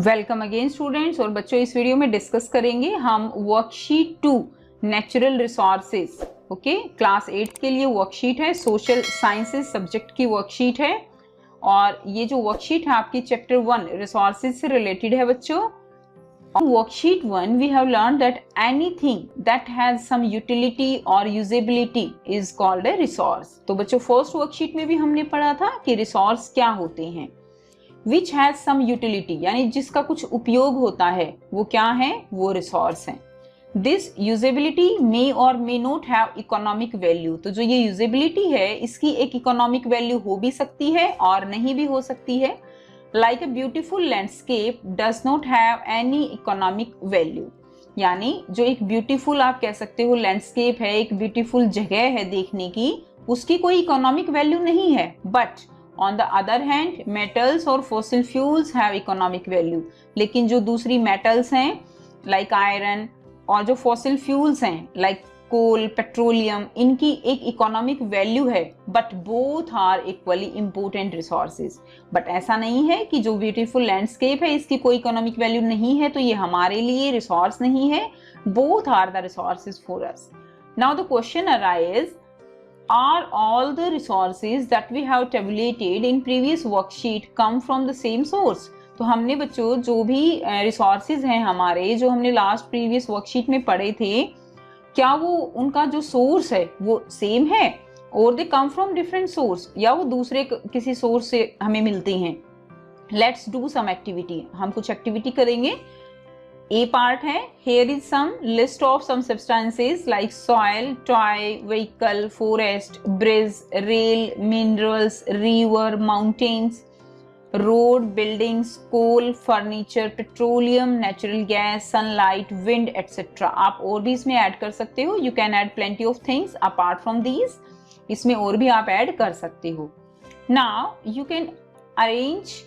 Welcome again students. और बच्चों, इस वीडियो में डिस्कस करेंगे हम worksheet 2 natural resources. Okay, class 8 के लिए वर्कशीट है, सोशल साइंसेज सब्जेक्ट की वर्कशीट है। और ये जो वर्कशीट है आपकी चैप्टर 1 रिसोर्सेज से रिलेटेड है बच्चों। On worksheet 1 we have learned that anything that has some utility or usability is called a resource। तो बच्चों फर्स्ट वर्कशीट में भी हमने पढ़ा था कि रिसोर्स क्या होते हैं। Which has some utility यानी जिसका कुछ उपयोग होता है वो क्या है, वो रिसोर्स है। This usability may or may not have economic value। तो जो ये यूजेबिलिटी है इसकी एक इकोनॉमिक वैल्यू हो भी सकती है और नहीं भी हो सकती है। Like a beautiful landscape does not have any economic value। यानी जो एक ब्यूटीफुल आप कह सकते हो लैंडस्केप है, एक ब्यूटीफुल जगह है देखने की, उसकी कोई इकोनॉमिक वैल्यू नहीं है। But on the other hand metals और fossil fuels have economic value. लेकिन जो दूसरी मेटल्स हैं लाइक आयरन और जो फॉसिल फ्यूल्स हैं लाइक कोल, पेट्रोलियम, इनकी एक इकोनॉमिक वैल्यू है। But both are equally important resources. But ऐसा नहीं है कि जो ब्यूटीफुल लैंडस्केप है इसकी कोई इकोनॉमिक वैल्यू नहीं है तो ये हमारे लिए रिसोर्स नहीं है। Both are the resources for us. Now the question arise, are all the resources that we have tabulated in previous worksheet come from the same source। तो हमने बच्चों जो भी रिसोर्सेज हैं हमारे, जो हमने लास्ट प्रीवियस वर्कशीट में पढ़े थे, क्या वो उनका जो सोर्स है वो सेम है और they come from different source, या वो दूसरे किसी सोर्स से हमें मिलते हैं। Let's do some activity. हम कुछ एक्टिविटी करेंगे। A part है, here is some list of some substances like soil, toy, vehicle, forest, bridge, rail, minerals, river, mountains, road, buildings, coal, furniture, petroleum, natural gas, sunlight, wind, etc। आप और भी इसमें add कर सकते हो। You can add plenty of things apart from these। इसमें और भी आप ऐड कर सकते हो। Now you can arrange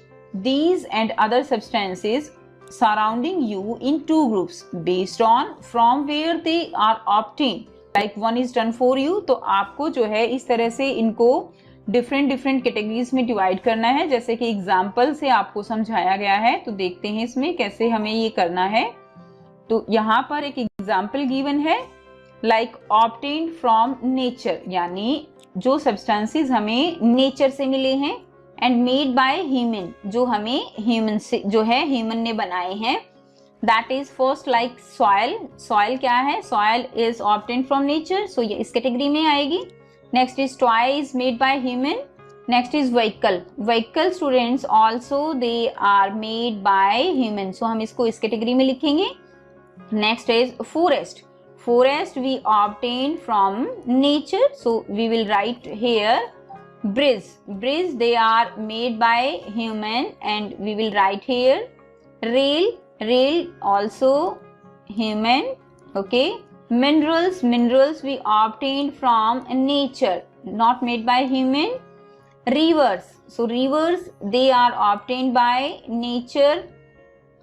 these and other substances surrounding you in two groups based on from where they are obtained। like one is done for you। तो आपको जो है इस तरह से इनको डिफरेंट कैटेगरीज में डिवाइड करना है, जैसे कि एग्जाम्पल से आपको समझाया गया है। तो देखते हैं इसमें कैसे हमें ये करना है। तो यहाँ पर एक एग्जाम्पल गिवन है, लाइक ऑब्टेन्ड फ्रॉम नेचर, यानी जो सब्सटेंसेस हमें नेचर से मिले हैं, एंड मेड बाय ह्यूमन, जो हमें ह्यूमन से जो है ह्यूमन ने बनाए हैं। That is first like soil. Soil क्या है? Soil is obtained from nature, so ये इस कैटेगरी में आएगी। Next is toy is made by human. Next is vehicle. Vehicle students also they are made by human, so हम इसको इस category में लिखेंगे। Next is forest. Forest we obtain from nature, so we will write here bridge। bridge they are made by human and we will write here rail। rail also human, okay। minerals। minerals we obtained from nature, not made by human। rivers, so rivers they are obtained by nature,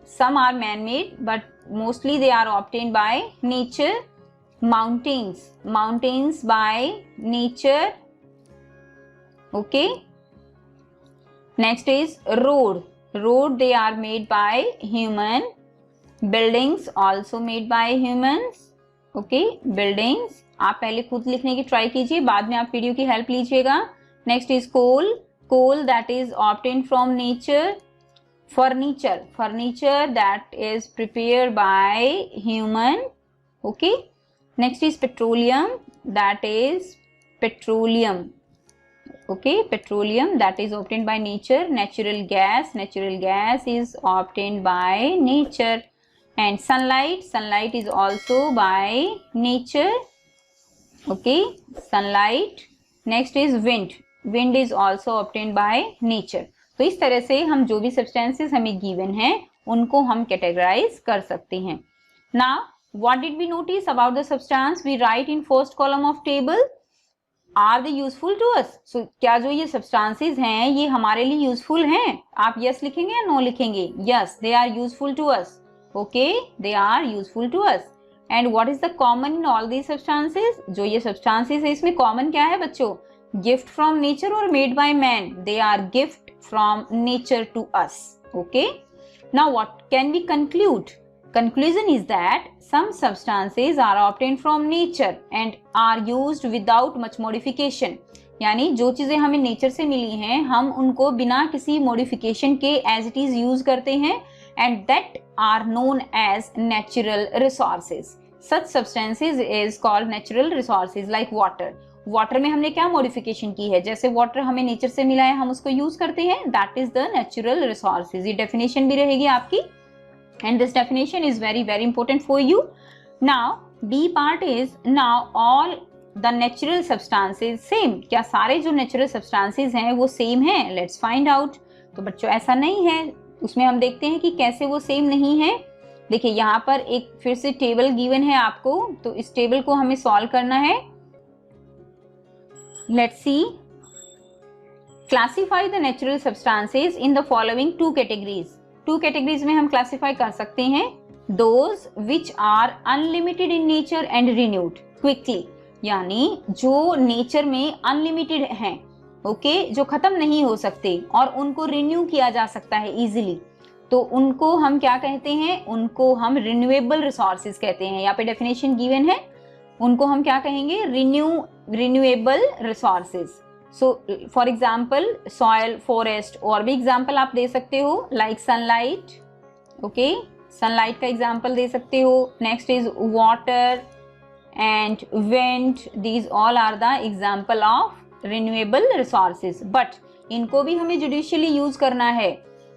some are man-made but mostly they are obtained by nature। mountains, mountains by nature, okay। next is road। road they are made by human। buildings also made by humans, okay। buildings आप पहले खुद लिखने की try कीजिए, बाद में आप video की हेल्प लीजिएगा। next is coal। coal that is obtained from nature। furniture। furniture that is prepared by human, okay। next is petroleum। that is petroleum, okay। petroleum that is obtained by nature। natural gas। natural gas is obtained by nature। and sunlight। sunlight is also by nature, okay। sunlight। next is wind। wind is also obtained by nature। तो इस तरह से हम जो भी substances हमें given हैं उनको हम categorize कर सकते हैं। now what did we notice about the substance we write in first column of table? Are they useful to us. So क्या जो ये सब्सटेंसेज हैं ये हमारे लिए यूजफुल हैं? आप यस लिखेंगे या नो लिखेंगे? Yes, they are useful to us, okay, they are useful to us. And what is the common in all these substances? जो ये सब्सटेंसेज है इसमें कॉमन क्या है बच्चों? गिफ्ट फ्रॉम नेचर और made by man. They are gift from nature to us, okay. Now what can we conclude? Conclusion is that some substances are obtained from nature and are used without much modification. यानी जो चीजें हमें nature से मिली हैं हम उनको बिना किसी मॉडिफिकेशन के एज इट इज यूज करते हैं and that are known as natural resources. Such substances is called natural resources like water. Water में हमने क्या मॉडिफिकेशन की है, जैसे वाटर हमें नेचर से मिला है हम उसको यूज करते हैं, that is the natural resources. ये डेफिनेशन भी रहेगी आपकी and this definition is very very important for you. Now B part is now all the natural substances same. क्या सारे जो natural substances हैं वो same हैं? Let's find out. तो बच्चों ऐसा नहीं है, उसमें हम देखते हैं कि कैसे वो same नहीं है. देखिए यहाँ पर एक फिर से टेबल गिवन है आपको, तो इस टेबल को हमें सॉल्व करना है. Let's see. Classify the natural substances in the following two categories. Two categories में हम क्लासिफाई कर सकते हैं. Those which are unlimited in nature and renewed quickly, यानी जो नेचर में अनलिमिटेड हैं, ओके, जो खत्म नहीं हो सकते और उनको रिन्यू किया जा सकता है इजीली, तो उनको हम क्या कहते हैं, उनको हम रिन्यूएबल रिसोर्सेज कहते हैं. यहाँ पे डेफिनेशन गिवन है, उनको हम क्या कहेंगे, renewable resources. So for example soil, forest, और भी एग्जाम्पल आप दे सकते हो लाइक सनलाइट. ओके, सनलाइट का एग्जाम्पल दे सकते हो. Next is water and wind. These all are the example of renewable resources. But इनको भी हमें जुडिशियली यूज करना है.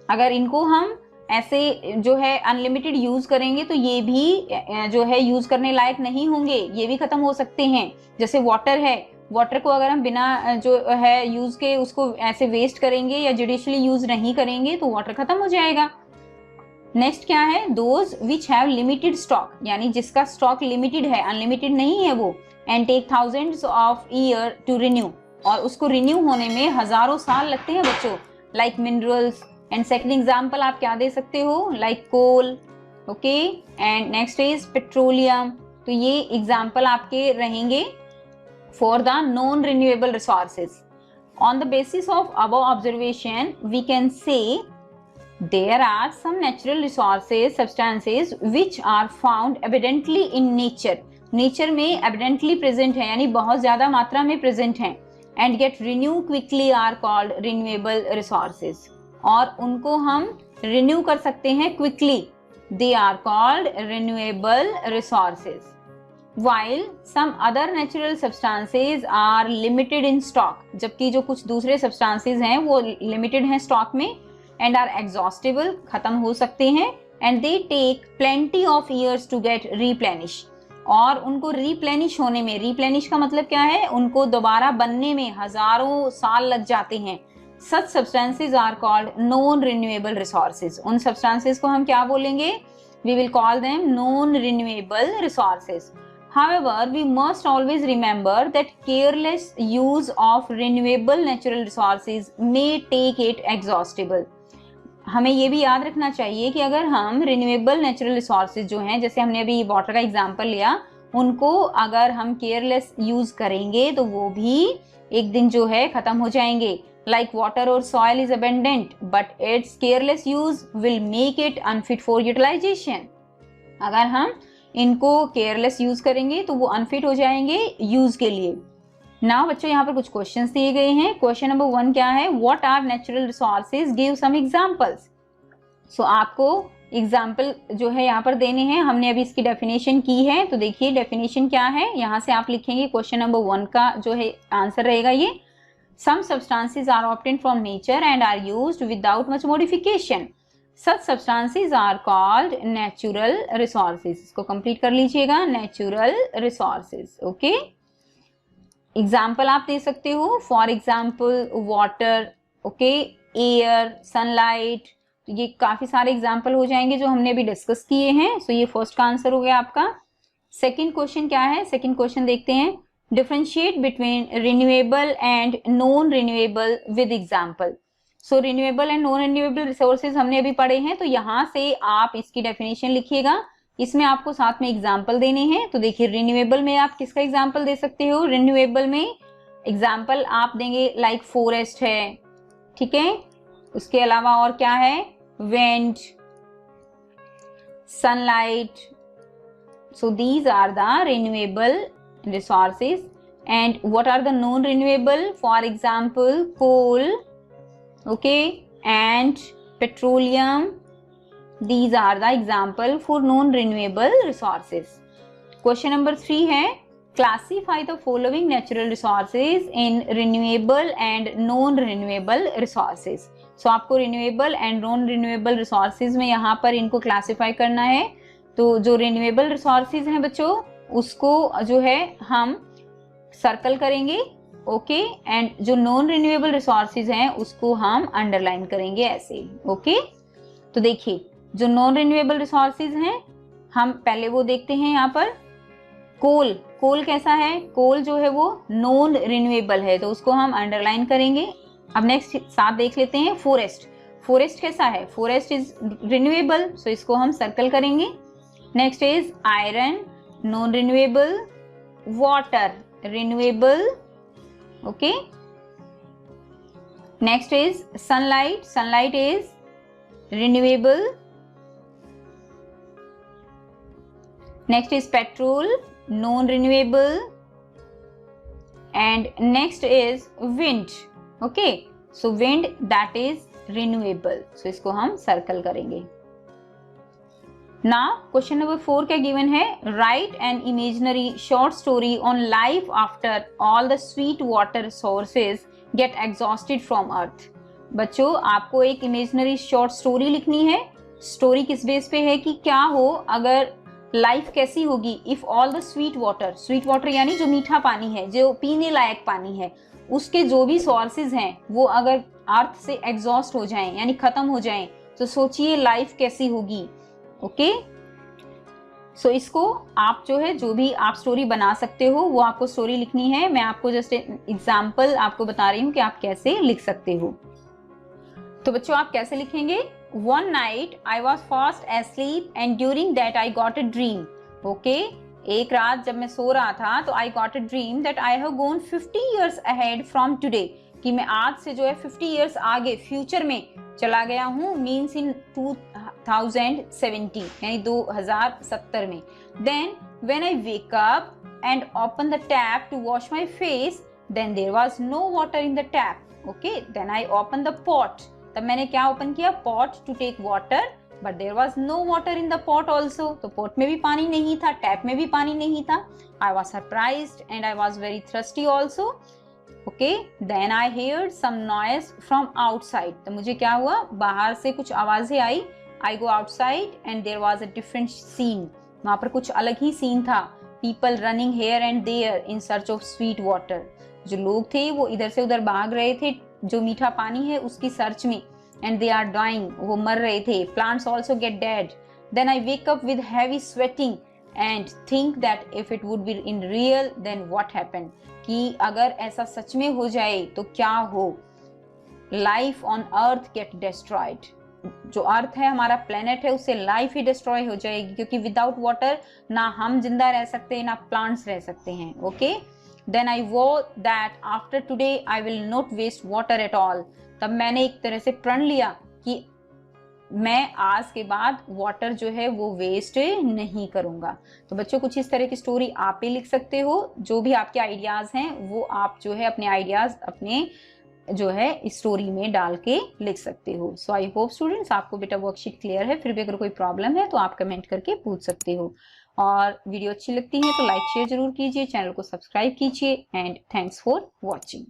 अगर इनको हम ऐसे जो है अनलिमिटेड यूज करेंगे तो ये भी जो है यूज करने लायक नहीं होंगे, ये भी खत्म हो सकते हैं. जैसे वाटर है, वाटर को अगर हम बिना जो है यूज के उसको ऐसे वेस्ट करेंगे या जुडिशियली यूज नहीं करेंगे तो वाटर खत्म हो जाएगा. नेक्स्ट क्या है, those which have limited stock, यानी जिसका स्टॉक लिमिटेड है, अनलिमिटेड नहीं है वो, and take thousands of year to renew, और उसको रिन्यू होने में हजारों साल लगते हैं बच्चों, like minerals. And second example आप क्या दे सकते हो, like coal. Okay, and next is petroleum. तो ये एग्जांपल आपके रहेंगे for the non-renewable resources. On the basis of above observation, we can say there are some natural resources, substances which are found abundantly in nature. Nature में abundantly present है, यानी बहुत ज़्यादा मात्रा में present हैं, and get renew quickly are called renewable resources. और उनको हम renew कर सकते हैं quickly. They are called renewable resources. While some other natural substances are limited in stock, जबकि जो कुछ दूसरे substances हैं वो limited हैं stock में and are exhaustible, खत्म हो सकते हैं, and they take plenty of years to get replenish. और उनको replenish होने में, replenish का मतलब क्या है, उनको दोबारा बनने में हजारों साल लग जाते हैं. Such substances are called non-renewable resources. उन substances को हम क्या बोलेंगे, we will call them non-renewable resources. However, we must always remember that careless use of renewable natural resources may take it exhaustible. हमें ये भी याद रखना चाहिए कि अगर हम renewable natural resources जो हैं, जैसे हमने अभी वाटर का एग्जांपल लिया, उनको अगर हम केयरलेस यूज करेंगे तो वो भी एक दिन जो है खत्म हो जाएंगे. Like water or soil is abundant, but its careless use will make it unfit for utilization. अगर हम इनको केयरलेस यूज करेंगे तो वो अनफिट हो जाएंगे यूज के लिए. नाउ बच्चों यहाँ पर कुछ क्वेश्चंस दिए गए हैं. क्वेश्चन नंबर 1 क्या है, what are natural resources, give some examples. So आपको एग्जांपल जो है यहाँ पर देने हैं. हमने अभी इसकी डेफिनेशन की है, तो देखिए डेफिनेशन क्या है, यहाँ से आप लिखेंगे. क्वेश्चन नंबर 1 का जो है आंसर रहेगा ये, some substances are obtained from nature and are used without much modification. Such substances are called natural resources. इसको कंप्लीट कर लीजिएगा, natural resources. ओके, एग्जाम्पल आप दे सकते हो, for example water, okay, air, sunlight. ये काफी सारे एग्जाम्पल हो जाएंगे जो हमने अभी डिस्कस किए हैं. सो ये फर्स्ट का आंसर हो गया आपका. सेकेंड क्वेश्चन क्या है, सेकेंड क्वेश्चन देखते हैं. Differentiate between renewable and non renewable with example. So renewable and non renewable resources हमने अभी पढ़े हैं, तो यहाँ से आप इसकी डेफिनेशन लिखिएगा. इसमें आपको साथ में एग्जाम्पल देने हैं. तो देखिए रिन्यूएबल में आप किसका एग्जाम्पल दे सकते हो, रिन्यूएबल में एग्जाम्पल आप देंगे लाइक फॉरेस्ट है, ठीक है, उसके अलावा और क्या है, wind, sunlight. So these are the renewable resources. And what are the non-renewable? For example, coal, okay, and petroleum. These are the example for non-renewable resources. Question number 3 है, classify the following natural resources in renewable and non-renewable resources. So आपको renewable and non-renewable resources में यहाँ पर इनको classify करना है. तो जो renewable resources हैं बच्चों, उसको जो है हम सर्कल करेंगे, ओके, एंड जो नॉन रिन्यूएबल रिसोर्सेज हैं उसको हम अंडरलाइन करेंगे ऐसे, ओके. तो देखिए जो नॉन रिन्यूएबल रिसोर्सेज हैं हम पहले वो देखते हैं. यहाँ पर कोल, कोल कैसा है? कोल जो है वो नॉन रिन्यूएबल है, तो उसको हम अंडरलाइन करेंगे. अब नेक्स्ट साथ देख लेते हैं फॉरेस्ट. फॉरेस्ट कैसा है? फॉरेस्ट इज रिन्यूएबल, सो इसको हम सर्कल करेंगे. Next is iron, non renewable. Water, renewable, okay. Next is sunlight. Sunlight is renewable. Next is petrol, non-renewable. And next is wind, okay. So wind, that is renewable, so इसको हम circle करेंगे. Now question number 4 क्या given है? Write an imaginary short story on life after all the sweet water sources get exhausted from earth. बच्चों आपको एक imaginary short story लिखनी है. स्टोरी किस बेस पे है कि क्या हो अगर लाइफ कैसी होगी if all the sweet water, sweet water यानी जो मीठा पानी है, जो पीने लायक पानी है, उसके जो भी सोर्सेज हैं वो अगर अर्थ से एग्जॉस्ट हो जाएं यानी खत्म हो जाएं, तो सोचिए लाइफ कैसी होगी, ओके. सो इसको आप जो है जो भी आप स्टोरी बना सकते हो वो आपको स्टोरी लिखनी है. मैं आपको जस्ट एग्जांपल आपको बता रही हूँ कि आप कैसे लिख सकते हो. तो बच्चों आप कैसे लिखेंगे? One night I was fast asleep and during that I got a dream. Okay, एक रात जब मैं सो रहा था तो I got a dream that I have gone 50 years ahead from today. कि मैं आज से जो है 50 years आगे फ्यूचर में चला गया हूँ, मीन्स इन 2070 यानी 2070 में. Then when I wake up and open the tap to wash my face, then there was no water in the tap. Okay, then I open the pot. तब मैंने क्या ओपन किया? Pot to take water, but there was no water in the pot also. तो pot में भी पानी नहीं था, टैप में भी पानी नहीं था. I was surprised and I was very thirsty also. Okay, then I heard some noise from outside. तो मुझे क्या हुआ? बाहर से कुछ आवाजें आई. I go outside and there was a different scene. वहां पर कुछ अलग ही सीन था. People running here and there in search of sweet water. जो लोग थे वो इधर से उधर भाग रहे थे जो मीठा पानी है उसकी सर्च में. एंड दे आर डाइंग, वो मर रहे थे. Plants also get dead. Then I wake up with heavy sweating and think that if it would be in real then what happened. कि अगर ऐसा सच में हो जाए तो क्या हो? Life on earth get destroyed. जो अर्थ है हमारा प्लेनेट है उससे लाइफ ही डिस्ट्रॉय हो जाएगी, क्योंकि विदाउट वाटर ना हम जिंदा रह सकते हैं ना प्लांट्स रह सकते हैं. ओके, देन आई वो that after today I will not waste water at all. तब मैंने एक तरह से प्रण लिया कि मैं आज के बाद वाटर जो है वो वेस्ट नहीं करूंगा. तो बच्चों कुछ इस तरह की स्टोरी आप ही लिख सकते हो. जो भी आपके आइडियाज हैं वो आप जो है अपने आइडियाज अपने जो है स्टोरी में डाल के लिख सकते हो. सो आई होप स्टूडेंट्स आपको बेटा वर्कशीट क्लियर है. फिर भी अगर कोई प्रॉब्लम है तो आप कमेंट करके पूछ सकते हो. और वीडियो अच्छी लगती है तो लाइक शेयर जरूर कीजिए, चैनल को सब्सक्राइब कीजिए. And thanks for watching.